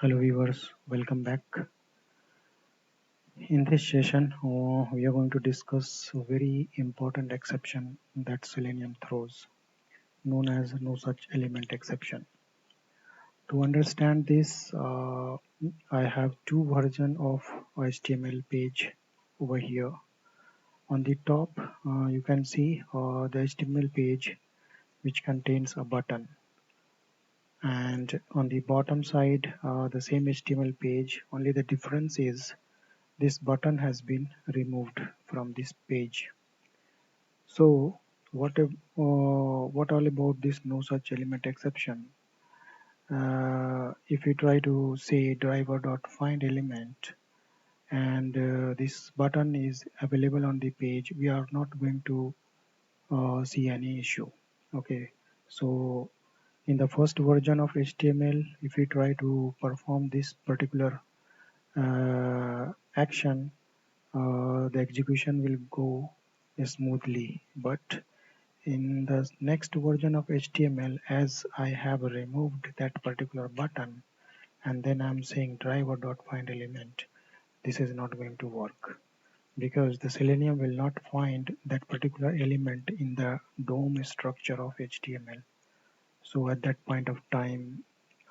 Hello viewers, welcome back. In this session, we are going to discuss a very important exception that Selenium throws, known as no such element exception. To understand this, I have two versions of HTML page over here. On the top, you can see the HTML page which contains a button, and on the bottom side, the same HTML page. Only the difference is this button has been removed from this page. So what all about this no such element exception? If we try to say driver.find element and this button is available on the page, we are not going to see any issue. Okay, so in the first version of HTML, if we try to perform this particular action, the execution will go smoothly. But in the next version of HTML, as I have removed that particular button and then I'm saying driver.findElement, this is not going to work because the Selenium will not find that particular element in the DOM structure of HTML. So at that point of time,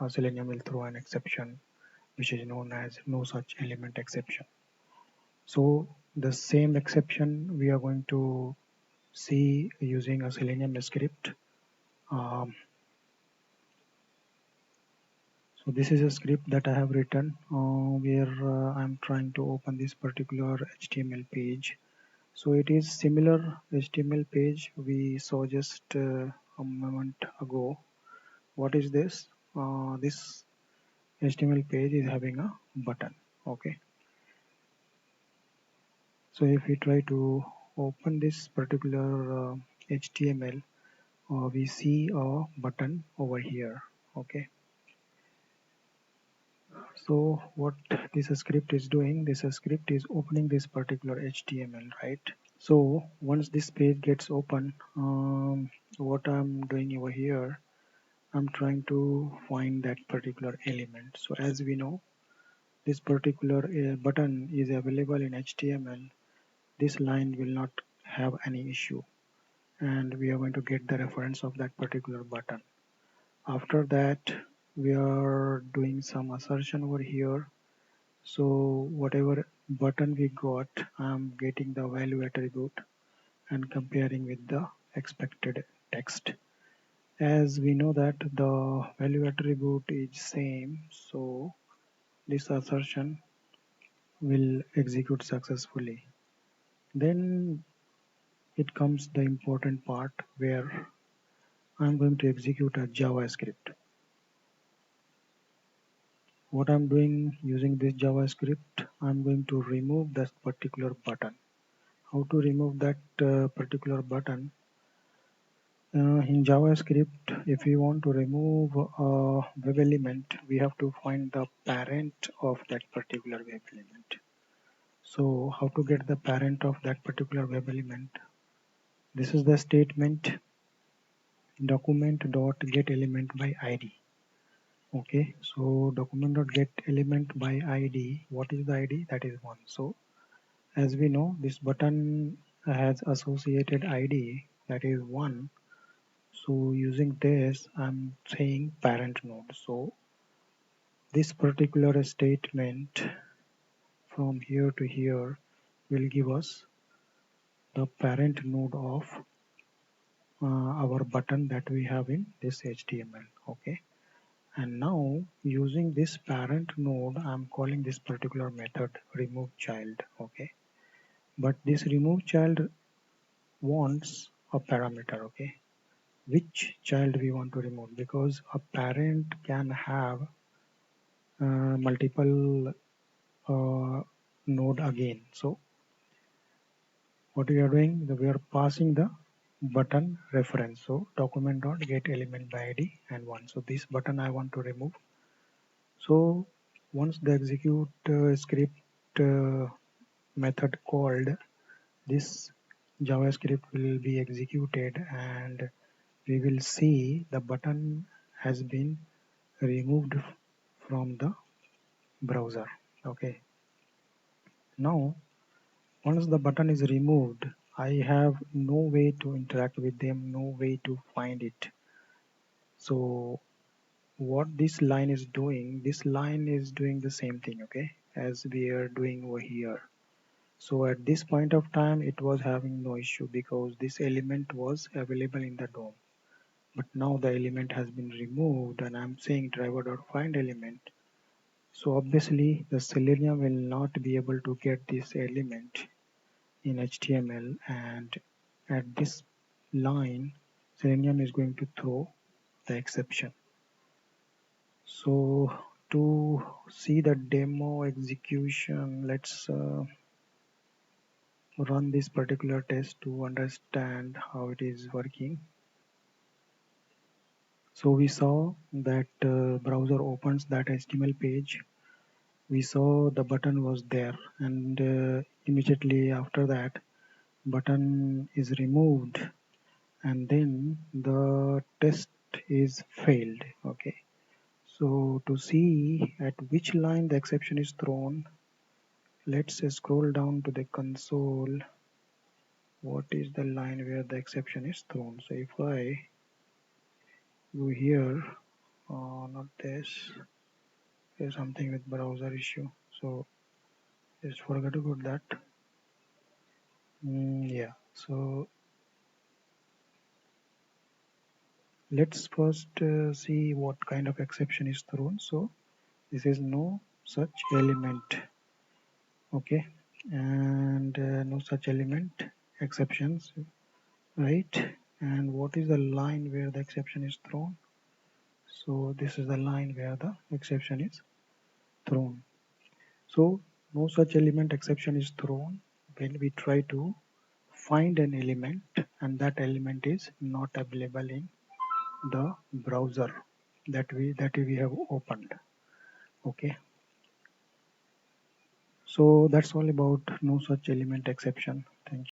Selenium will throw an exception which is known as no such element exception. So the same exception we are going to see using a Selenium script. So this is a script that I have written where I'm trying to open this particular HTML page. So it is similar HTML page we saw just a moment ago. What is this? This HTML page is having a button. Okay. So if we try to open this particular HTML, we see a button over here. Okay, so what this script is doing, this script is opening this particular HTML, right? So once this page gets open, what I'm doing over here, I'm trying to find that particular element. So as we know, this particular button is available in HTML. This line will not have any issue, and we are going to get the reference of that particular button. After that, we are doing some assertion over here. So whatever button we got, I'm getting the value attribute and comparing with the expected text. As we know that the value attribute is same, so this assertion will execute successfully. Then it comes the important part where I'm going to execute a JavaScript. What I'm doing using this JavaScript, I'm going to remove that particular button. How to remove that particular button? In JavaScript, if we want to remove a web element, we have to find the parent of that particular web element. So how to get the parent of that particular web element? This is the statement document.getElement by ID. Okay, so document.getElement by ID. What is the ID? That is 1. So as we know, this button has associated ID, that is 1. So using this, I'm saying parent node. So this particular statement from here to here will give us the parent node of our button that we have in this HTML. Okay. And now using this parent node, I'm calling this particular method remove child. Okay. But this remove child wants a parameter. Okay. Which child we want to remove, because a parent can have multiple node again. So what we are doing, we are passing the button reference. So document.getElement by ID and 1. So this button I want to remove. So once the execute script method called, this JavaScript will be executed and we will see the button has been removed from the browser. Okay, now once the button is removed, I have no way to interact with them, no way to find it. So what this line is doing, this line is doing the same thing, okay, as we are doing over here. So at this point of time it was having no issue because this element was available in the DOM. But now the element has been removed and I'm saying driver.find element. So obviously the Selenium will not be able to get this element in HTML, and at this line Selenium is going to throw the exception. So to see the demo execution, let's run this particular test to understand how it is working. So we saw that browser opens that HTML page. We saw the button was there, and immediately after that button is removed, and then the test is failed. Okay, so to see at which line the exception is thrown, let's scroll down to the console. What is the line where the exception is thrown? So if I go here, not this, there's something with browser issue, so just forget about that. Yeah, so let's first see what kind of exception is thrown. So this is no such element, okay, and no such element exceptions, right? And what is the line where the exception is thrown? So this is the line where the exception is thrown. So no such element exception is thrown when we try to find an element and that element is not available in the browser that we have opened. Okay, so that's all about no such element exception. Thank you.